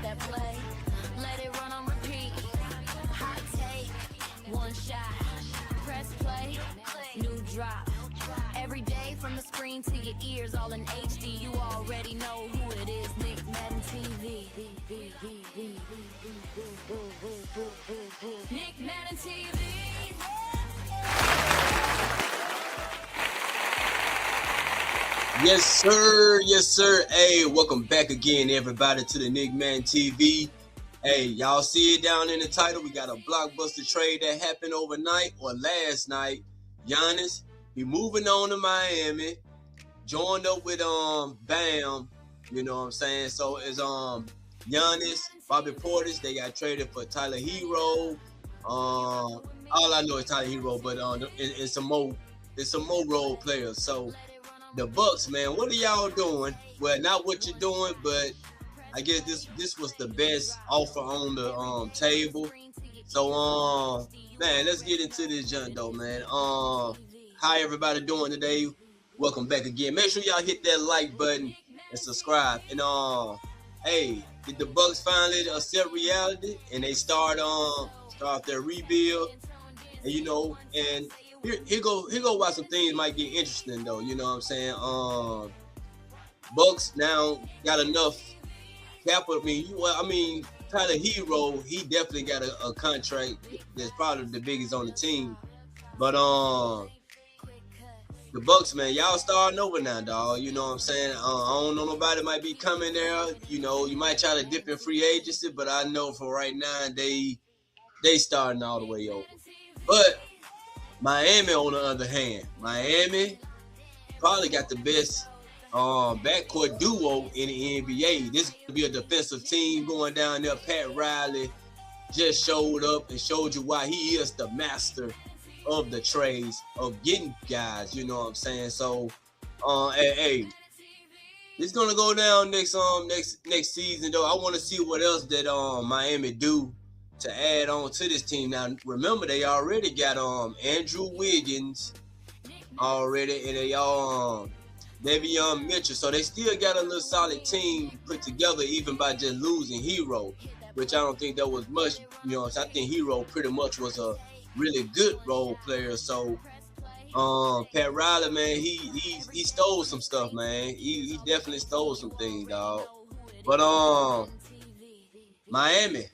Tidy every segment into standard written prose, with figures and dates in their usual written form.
that play. Let it run on repeat. Hot take, one shot. Press play, new drop. Every day from the screen to your ears, all in HD. You already know who it is. NickMaddenTV. NickMaddenTV. Yes, sir. Yes, sir. Hey, welcome back again, everybody, to the NickMaddenTV. Hey, y'all see it down in the title. We got a blockbuster trade that happened overnight or last night. Giannis, he moving on to Miami, joined up with Bam. You know what I'm saying? So it's Giannis, Bobby Portis. They got traded for Tyler Herro. All I know is Tyler Herro, but it's some more role players. So the Bucks, man, what are y'all doing? Well, not what you're doing, but I guess this was the best offer on the table. So man, let's get into this junk though, man. How everybody doing today? Welcome back again. Make sure y'all hit that like button and subscribe. And hey, did the Bucks finally accept reality and they start their rebuild? And you know, and here go why some things might get interesting though. You know what I'm saying? Bucks now got enough capital. I mean, Tyler Herro, he definitely got a contract that's probably the biggest on the team. But the Bucks, man, y'all starting over now, dog. You know what I'm saying? I don't know, nobody might be coming there. You know, you might try to dip in free agency, but I know for right now they starting all the way over. But Miami, on the other hand, Miami probably got the best backcourt duo in the NBA. This could be a defensive team going down there. Pat Riley just showed up and showed you why he is the master of the trades of getting guys. You know what I'm saying? So, hey, it's gonna go down next season though. I want to see what else that Miami do to add on to this team. Now, remember they already got Andrew Wiggins already, and they Davion Mitchell, so they still got a little solid team put together, even by just losing Herro, which I don't think that was much. You know, so I think Herro pretty much was a really good role player. So, Pat Riley, man, he stole some stuff, man. He definitely stole some things, dog. But Miami,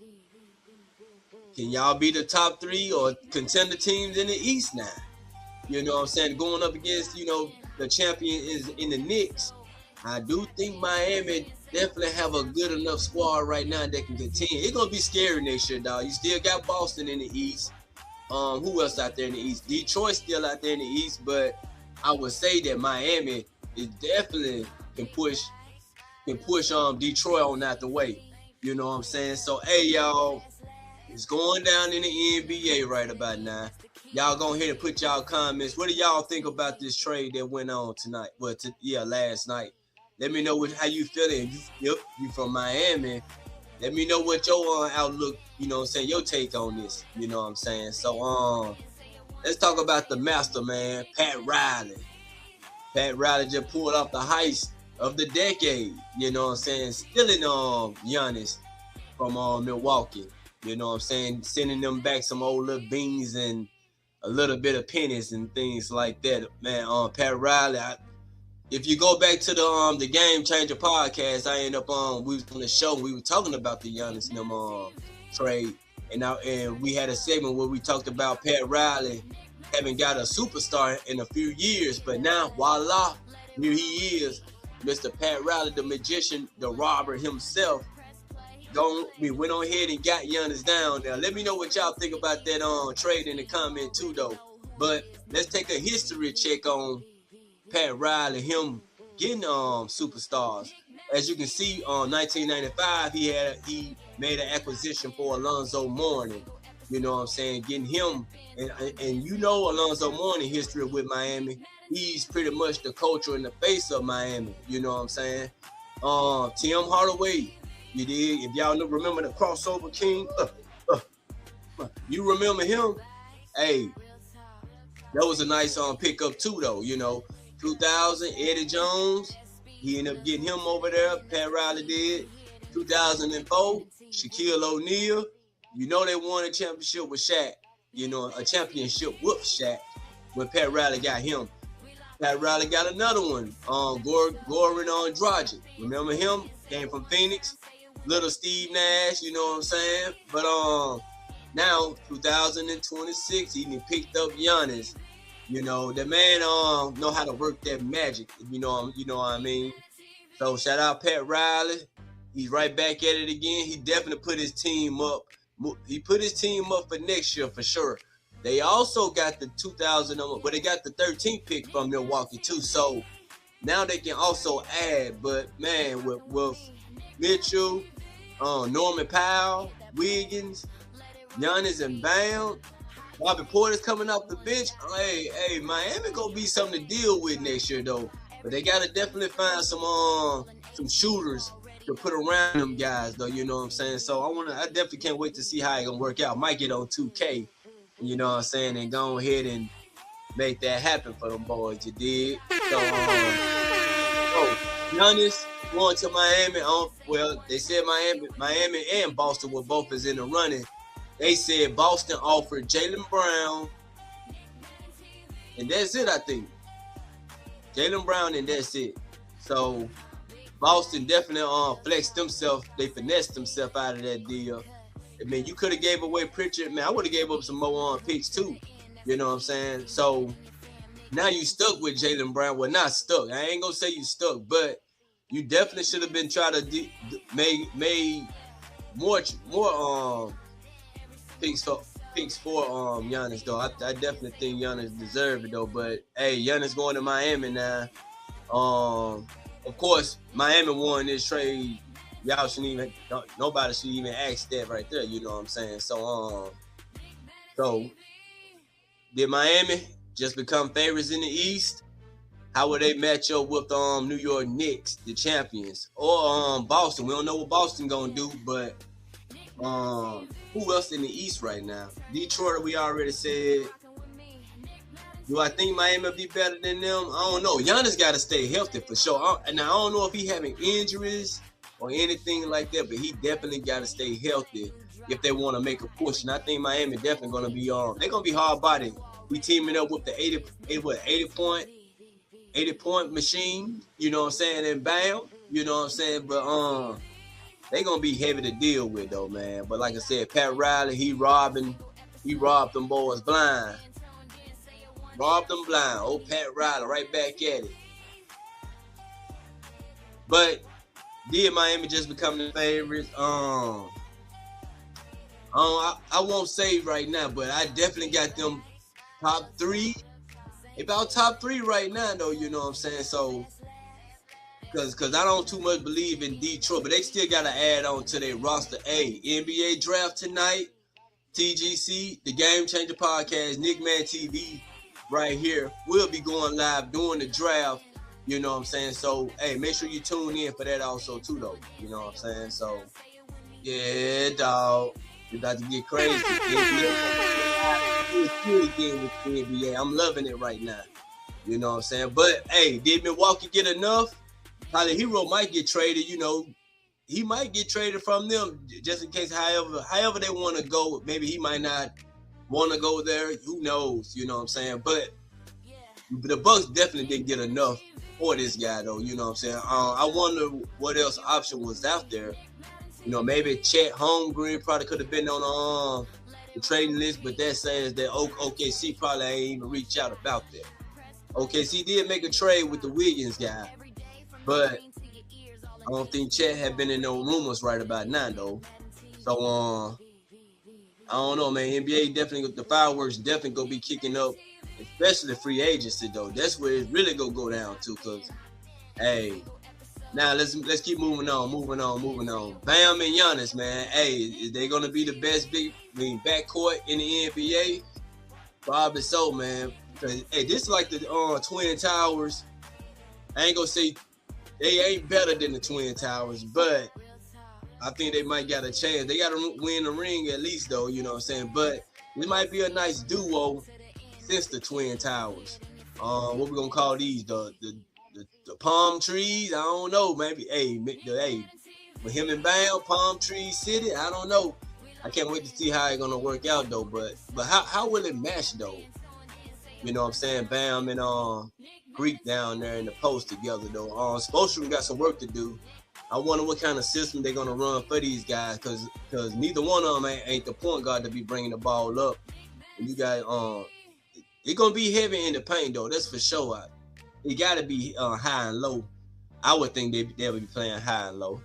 can y'all be the top 3 or contender teams in the East now? You know what I'm saying? Going up against, you know, the champion is in the Knicks. I do think Miami definitely have a good enough squad right now that can continue. It's going to be scary next year, dog. You still got Boston in the East. Who else out there in the East? Detroit still out there in the East, but I would say that Miami is definitely can push Detroit on out the way. You know what I'm saying? So, hey, y'all, it's going down in the NBA right about now. Y'all go ahead and put y'all comments. What do y'all think about this trade that went on tonight? Well, last night. Let me know how you feeling. You from Miami. Let me know what your outlook, you know what I'm saying, your take on this. You know what I'm saying? So, let's talk about the master, man, Pat Riley. Pat Riley just pulled off the heist of the decade. You know what I'm saying? Stealing Giannis from Milwaukee. You know what I'm saying? Sending them back some old little beans and a little bit of pennies and things like that, man. Pat Riley. If you go back to the Game Changer podcast, I ended up we was on the show. We were talking about the Giannis trade, and we had a segment where we talked about Pat Riley having got a superstar in a few years, but now voila, here he is, Mr. Pat Riley, the magician, the robber himself. We went on ahead and got Giannis down there. Let me know what y'all think about that trade in the comment too, though. But let's take a history check on Pat Riley, him getting superstars. As you can see, 1995, he made an acquisition for Alonzo Mourning. You know what I'm saying? Getting him, and you know Alonzo Mourning history with Miami. He's pretty much the culture and the face of Miami. You know what I'm saying? Tim Hardaway. You did. If y'all remember the crossover king, you remember him? Hey, that was a nice pickup too, though. You know, 2000, Eddie Jones. He ended up getting him over there. Pat Riley did. 2004, Shaquille O'Neal. You know they won a championship with Shaq. You know, a championship with Shaq when Pat Riley got him. Pat Riley got another one. Goran Dragic. Remember him? Came from Phoenix. Little Steve Nash, you know what I'm saying? But now 2026, he picked up Giannis. You know, the man know how to work that magic. You know what I mean? So shout out Pat Riley. He's right back at it again. He definitely put his team up. He put his team up for next year for sure. They also got the 2000, but they got the 13th pick from Milwaukee too. So now they can also add. But man, with Mitchell, Norman Powell, Wiggins, Giannis, and Brown, Bobby Portis coming off the bench. Hey, Miami gonna be something to deal with next year though. But they gotta definitely find some shooters to put around them guys though. You know what I'm saying? So I definitely can't wait to see how it gonna work out. Might get on 2K. You know what I'm saying? And go ahead and make that happen for them boys. You did. So Giannis going to Miami. Well, they said Miami and Boston were both is in the running. They said Boston offered Jaylen Brown, and that's it, I think. Jaylen Brown, and that's it. So Boston definitely flexed themselves. They finessed themselves out of that deal. I mean, you could have gave away Pritchard. Man, I would have gave up some more picks too. You know what I'm saying? So now you stuck with Jaylen Brown. Well, not stuck. I ain't gonna say you stuck, but you definitely should have been trying to make more picks for Giannis though. I definitely think Giannis deserved it though. But hey, Giannis going to Miami now. Of course, Miami won this trade. Y'all shouldn't even. Nobody should even ask that right there. You know what I'm saying? So did Miami just become favorites in the East? How would they match up with New York Knicks, the champions, or Boston? We don't know what Boston gonna do, but who else in the East right now? Detroit, we already said. Do I think Miami will be better than them? I don't know. Giannis got to stay healthy for sure. I don't know if he having injuries or anything like that, but he definitely got to stay healthy if they want to make a push. And I think Miami definitely going to be they're going to be hard-bodied. We teaming up with the 80 point machine, you know what I'm saying, and Bam, you know what I'm saying, but they going to be heavy to deal with though, man. But like I said, Pat Riley, he robbed them boys blind. Robbed them blind. Old Pat Riley right back at it. But did Miami just become the favorites? I won't say right now, but I definitely got them top three. About top three right now, though, you know what I'm saying? So, because I don't too much believe in Detroit, but they still got to add on to their roster. Hey, NBA draft tonight, TGC, the Game Changer Podcast, NickMaddenTV, right here. We'll be going live during the draft, you know what I'm saying? So, hey, make sure you tune in for that also, too, though, you know what I'm saying? So, yeah, dog, you're about to get crazy. Again with the NBA. I'm loving it right now. You know what I'm saying? But hey, did Milwaukee get enough? Tyler Herro might get traded, you know. He might get traded from them just in case however they want to go. Maybe he might not want to go there. Who knows? You know what I'm saying? But the Bucks definitely didn't get enough for this guy though. You know what I'm saying? I wonder what else option was out there. You know, maybe Chet Holmgren probably could have been on the trading list, but that says that OKC probably ain't even reach out about that. OKC did make a trade with the Wiggins guy, but I don't think Chet had been in no rumors right about now though. So I don't know, man. NBA definitely, the fireworks definitely gonna be kicking up, especially free agency though. That's where it's really gonna go down to. Cause hey, now let's keep moving on. Bam and Giannis, man. Hey, is they gonna be the best backcourt in the NBA? Probably so, man. Cause hey, this is like the Twin Towers. I ain't gonna say they ain't better than the Twin Towers, but I think they might got a chance. They gotta win the ring at least, though. You know what I'm saying? But it might be a nice duo since the Twin Towers. What we gonna call these? The palm trees? I don't know. Maybe. Hey, with him and Bam, Palm Tree City, I don't know. I can't wait to see how it's gonna work out though. But how will it match though? You know what I'm saying? Bam and Greek down there in the post together though. Spoelstra got some work to do. I wonder what kind of system they're gonna run for these guys, cause neither one of them ain't the point guard to be bringing the ball up. And you got it's gonna be heavy in the paint though. That's for sure. It gotta be high and low. I would think they'll be playing high and low.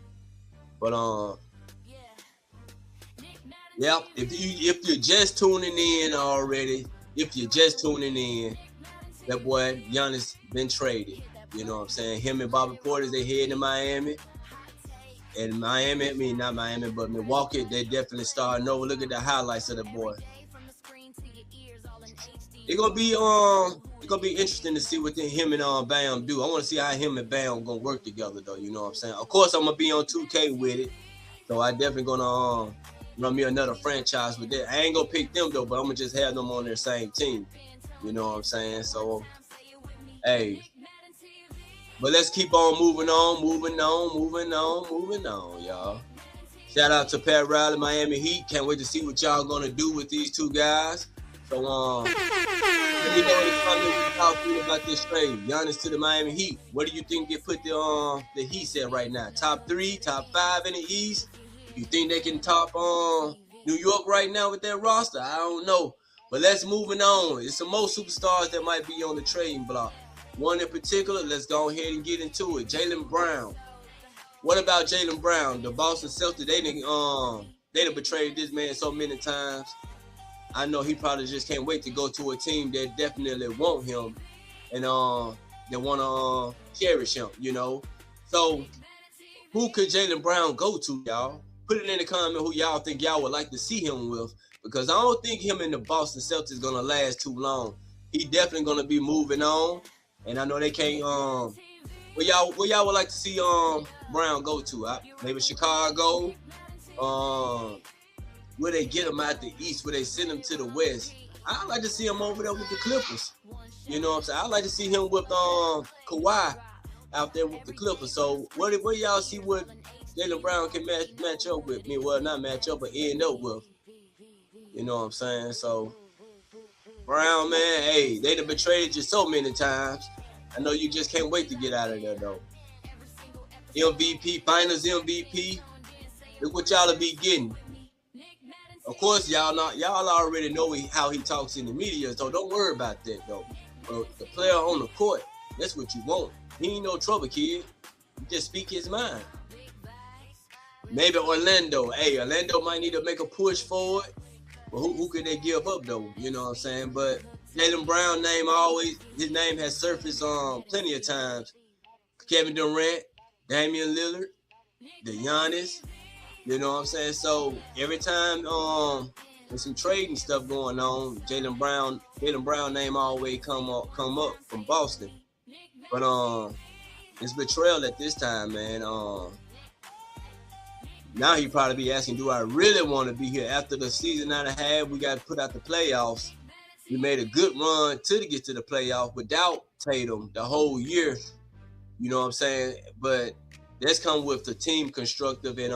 But yeah. If you're just tuning in already, that boy Giannis been traded. You know what I'm saying? Him and Bobby Portis, they heading to Miami. And not Miami, but Milwaukee, they definitely starting over. Look at the highlights of the boy. It's gonna be interesting to see what him and Bam do. I want to see how him and Bam gonna work together though. You know what I'm saying? Of course, I'm gonna be on 2K with it, so I definitely gonna run me another franchise with that. I ain't gonna pick them though, but I'm gonna just have them on their same team. You know what I'm saying? So, hey. But let's keep on moving on, y'all. Shout out to Pat Riley, Miami Heat. Can't wait to see what y'all gonna do with these two guys. So, let me know in the comments what y'all feel about this trade. Giannis to the Miami Heat. What do you think they put the Heat at right now? Top 3, top 5 in the East? You think they can top New York right now with their roster? I don't know. But let's moving on. It's some more superstars that might be on the trading block. One in particular, let's go ahead and get into it. Jaylen Brown. What about Jaylen Brown? The Boston Celtics, they done betrayed this man so many times. I know he probably just can't wait to go to a team that definitely want him and they want to cherish him, you know. So who could Jaylen Brown go to, y'all? Put it in the comment who y'all think y'all would like to see him with, because I don't think him and the Boston Celtics going to last too long. He definitely going to be moving on. And I know they can't. Where y'all would like to see Brown go to? Maybe Chicago. Where they get him out the East? Where they send him to the West? I'd like to see him over there with the Clippers. You know what I'm saying? I'd like to see him with Kawhi out there with the Clippers. So where y'all see what Jaylen Brown can match up with? Well, not match up, but end up with. You know what I'm saying? So. Brown, man, hey, they done betrayed you so many times. I know you just can't wait to get out of there, though. MVP, Finals MVP. Look what y'all will be getting. Of course, y'all already know how he talks in the media, so don't worry about that, though. But the player on the court, that's what you want. He ain't no trouble, kid. He just speak his mind. Maybe Orlando. Hey, Orlando might need to make a push forward. But who could they give up though? You know what I'm saying? But Jaylen Brown his name has surfaced plenty of times. Kevin Durant, Damian Lillard, the Giannis. You know what I'm saying? So every time there's some trading stuff going on, Jaylen Brown name always come up from Boston. But it's betrayal at this time, man. Now he probably be asking, do I really want to be here? After the season and a half, we got to put out the playoffs. We made a good run to get to the playoff without Tatum the whole year. You know what I'm saying? But that's come with the team constructive and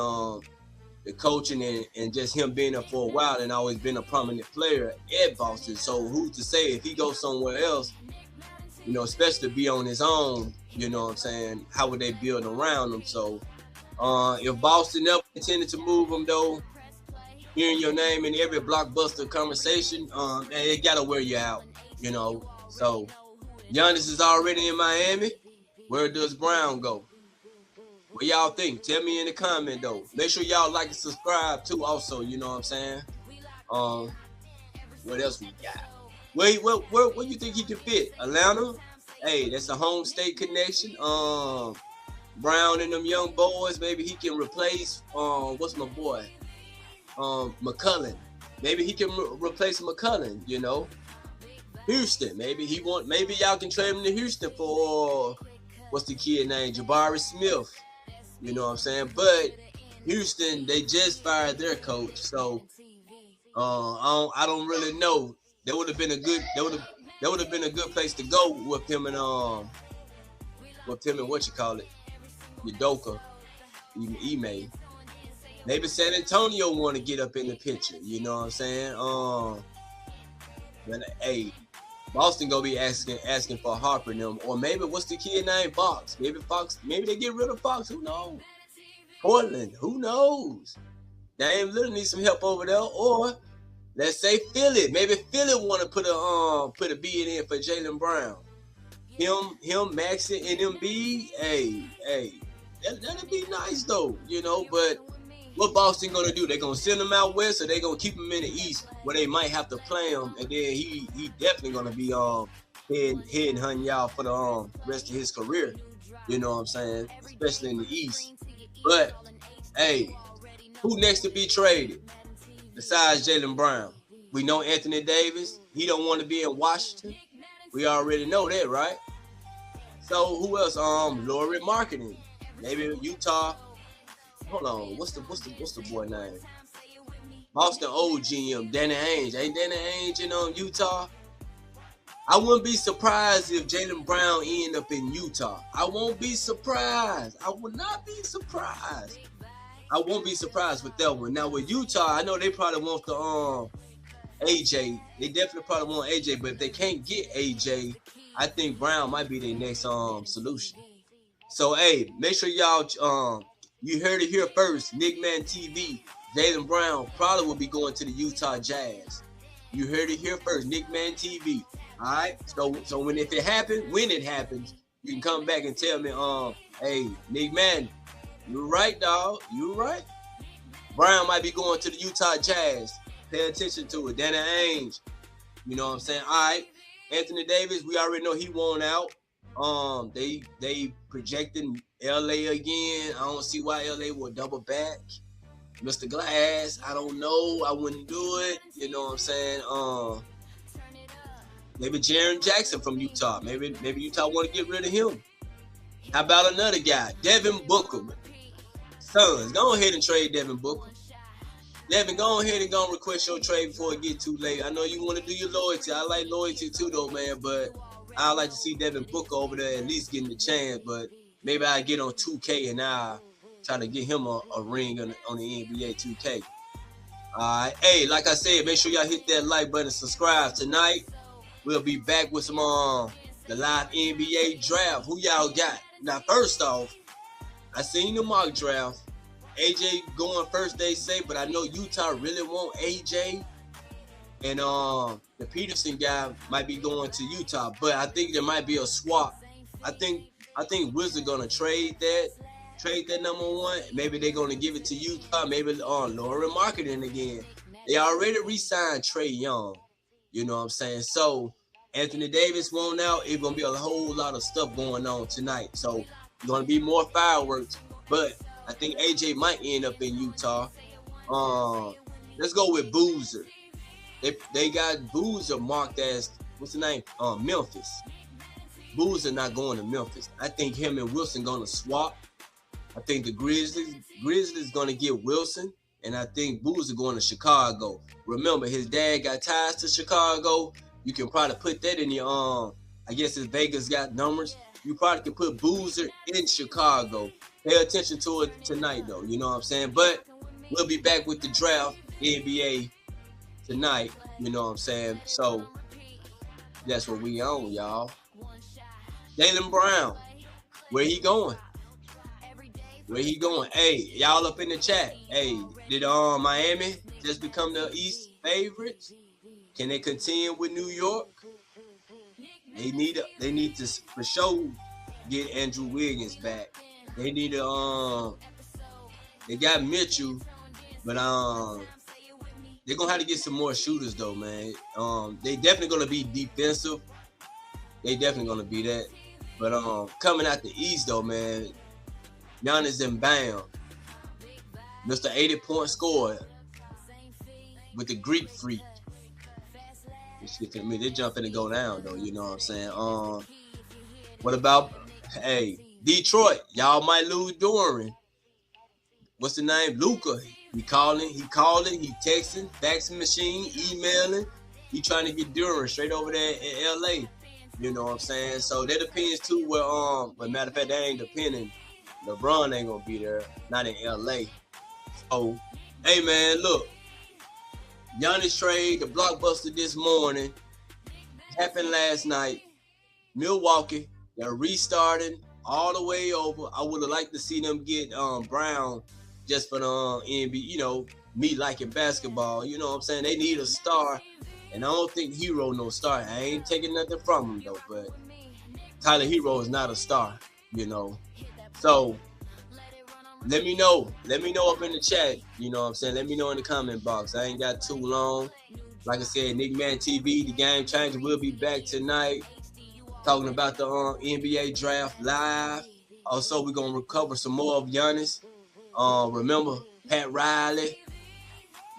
the coaching and just him being there for a while and always been a prominent player at Boston. So who's to say if he goes somewhere else, you know, especially to be on his own, you know what I'm saying, how would they build around him? So if Boston never intended to move him, though, hearing your name in every blockbuster conversation, it gotta wear you out, you know. So Giannis is already in Miami. Where does Brown go? What y'all think? Tell me in the comment though. Make sure y'all like and subscribe too. Also, you know what I'm saying. What else we got? Where you think he can fit? Atlanta? Hey, that's a home state connection. Brown and them young boys, maybe he can replace what's my boy? McCullough. Maybe he can replace McCullough, you know. Houston, maybe y'all can trade him to Houston for what's the kid name? Jabari Smith. You know what I'm saying? But Houston, they just fired their coach, so I don't really know. That would have been a good place to go with him and what you call it, Udoka. Ime. Maybe San Antonio want to get up in the picture. You know what I'm saying? But hey, Boston gonna be asking for Harper and them, or maybe what's the kid named Fox? Maybe they get rid of Fox. Who knows? Portland, who knows? Dame Lillard needs some help over there, or let's say Philly. Maybe Philly want to put a bid in for Jaylen Brown. Him, Maxey, and Embiid. Hey, that'd be nice though, you know. But what Boston gonna do? They gonna send him out west, or they gonna keep him in the east, where they might have to play him, and then he definitely gonna be head hunting y'all for the rest of his career. You know what I'm saying? Especially in the east. But hey, who next to be traded besides Jaylen Brown? We know Anthony Davis. He don't want to be in Washington. We already know that, right? So who else? Laurie Marketing. Maybe Utah. Hold on. What's the boy name? Boston OGM, Danny Ainge. Ain't Danny Ainge in Utah? I wouldn't be surprised if Jaylen Brown end up in Utah. I won't be surprised. I would not be surprised. I won't be surprised with that one. Now with Utah, I know they probably want the AJ. They definitely probably want AJ, but if they can't get AJ, I think Brown might be their next solution. So hey, make sure y'all you heard it here first. NickMaddenTV. Jaylen Brown probably will be going to the Utah Jazz. You heard it here first. NickMaddenTV. All right. So when it happens, you can come back and tell me, hey, Nick Madden, you're right, dog. You're right. Brown might be going to the Utah Jazz. Pay attention to it. Danny Ainge. You know what I'm saying? All right. Anthony Davis, we already know he won out. They projecting LA again. I don't see why LA will double back. Mr. Glass, I don't know. I wouldn't do it. You know what I'm saying? Maybe Jaren Jackson from Utah. Maybe Utah want to get rid of him. How about another guy? Devin Booker. Suns, go ahead and trade Devin Booker. Devin, go ahead and go request your trade before it get too late. I know you want to do your loyalty. I like loyalty too, though, man. But I like to see Devin Booker over there at least getting the chance. But maybe I get on 2K and I try to get him a ring on the NBA 2K. All right. Hey, like I said, make sure y'all hit that like button and subscribe. Tonight, we'll be back with some the live NBA draft. Who y'all got? Now, first off, I seen the mock draft. AJ going first, they say, but I know Utah really want AJ. And the Peterson guy might be going to Utah, but I think there might be a swap. I think Wizards gonna trade that number one. Maybe they're gonna give it to Utah. Maybe Laurie Marketing again. They already re-signed Trae Young. You know what I'm saying? So Anthony Davis won out. It's gonna be a whole lot of stuff going on tonight. So it's gonna be more fireworks. But I think AJ might end up in Utah. Let's go with Boozer. They got Boozer marked as, what's the name? Memphis. Boozer not going to Memphis. I think him and Wilson gonna swap. I think the Grizzlies gonna get Wilson, and I think Boozer going to Chicago. Remember, his dad got ties to Chicago. You can probably put that in your I guess if Vegas got numbers, you probably can put Boozer in Chicago. Pay attention to it tonight, though. You know what I'm saying? But we'll be back with the draft NBA tonight. You know what I'm saying? So that's what we on, y'all. Jaylen Brown, where he going? Where he going? Hey, y'all up in the chat. Hey, did Miami just become the East favorites? Can they continue with New York? They need to for sure get Andrew Wiggins back. They need to they got Mitchell, but they're gonna have to get some more shooters though, man. They definitely gonna be defensive. They definitely gonna be that. But coming out the East though, man, Giannis and Bam, Mr. 80-point scorer with the Greek freak. They're jumping to go down though, you know what I'm saying? What about Detroit? Y'all might lose Doran. What's the name? Luka. He calling, he texting, faxing machine, emailing. He trying to get Duran straight over there in LA. You know what I'm saying? So that depends too where but matter of fact, that ain't depending. LeBron ain't gonna be there, not in LA. So, hey man, look, Giannis trade, the blockbuster this morning, happened last night. Milwaukee, they're restarting all the way over. I would have liked to see them get Brown just for the NBA, you know, me liking basketball. You know what I'm saying? They need a star, and I don't think Herro no star. I ain't taking nothing from him though, but Tyler Herro is not a star, you know. So let me know. Let me know up in the chat. You know what I'm saying? Let me know in the comment box. I ain't got too long. Like I said, NickMaddenTV, the game changer, will be back tonight talking about the NBA draft live. Also, we're going to recover some more of Giannis. Remember, Pat Riley,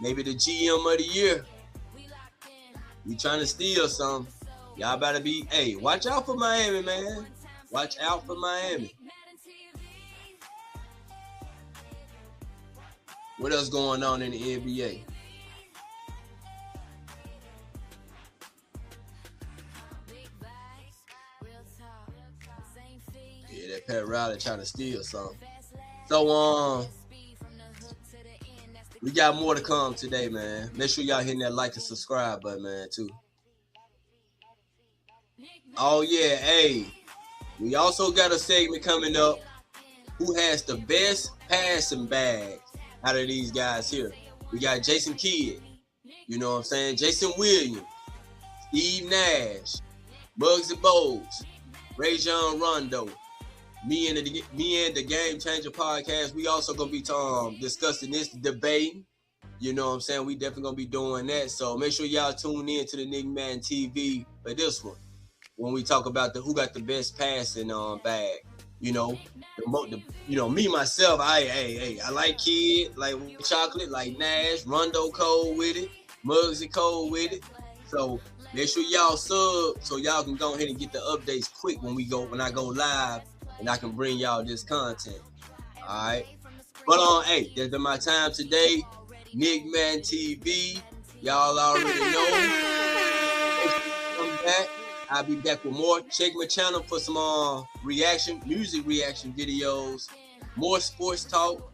maybe the GM of the year. We trying to steal some. Y'all better be, hey, watch out for Miami, man. Watch out for Miami. What else going on in the NBA? Yeah, that Pat Riley trying to steal something. So, we got more to come today, man. Make sure y'all hitting that like and subscribe button, man, too. Oh, yeah, hey. We also got a segment coming up. Who has the best passing bag out of these guys here? We got Jason Kidd. You know what I'm saying? Jason Williams. Steve Nash. Muggsy Bogues. Rajon Rondo. Me and the Game Changer podcast, we also gonna be discussing this debate. You know what I'm saying? We definitely gonna be doing that. So make sure y'all tune in to the NickMaddenTV for this one. When we talk about who got the best passing bag. You know, me myself, I like Kidd, like Chocolate, like Nash, Rondo cold with it, Muggsy cold with it. So make sure y'all sub so y'all can go ahead and get the updates quick when I go live. And I can bring y'all this content. All right. But hey, that's been my time today. NickMaddenTV. Y'all already know. Come back. I'll be back with more. Check my channel for some music reaction videos, more sports talk,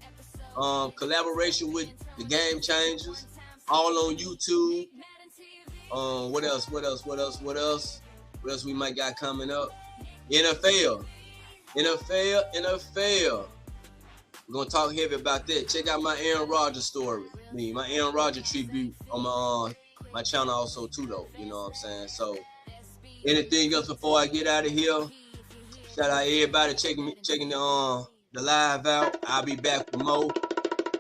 collaboration with the Game Changers, all on YouTube. What else we might got coming up? NFL. We're going to talk heavy about that. Check out my Aaron Rodgers story. My Aaron Rodgers tribute on my channel also too, though. You know what I'm saying? So, anything else before I get out of here? Shout out everybody checking the live out. I'll be back with more.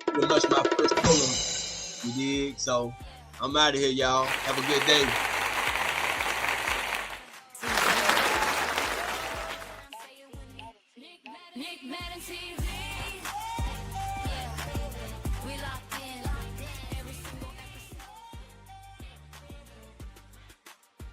Pretty much my first pull. You dig? So, I'm out of here, y'all. Have a good day. Nick Madden TV.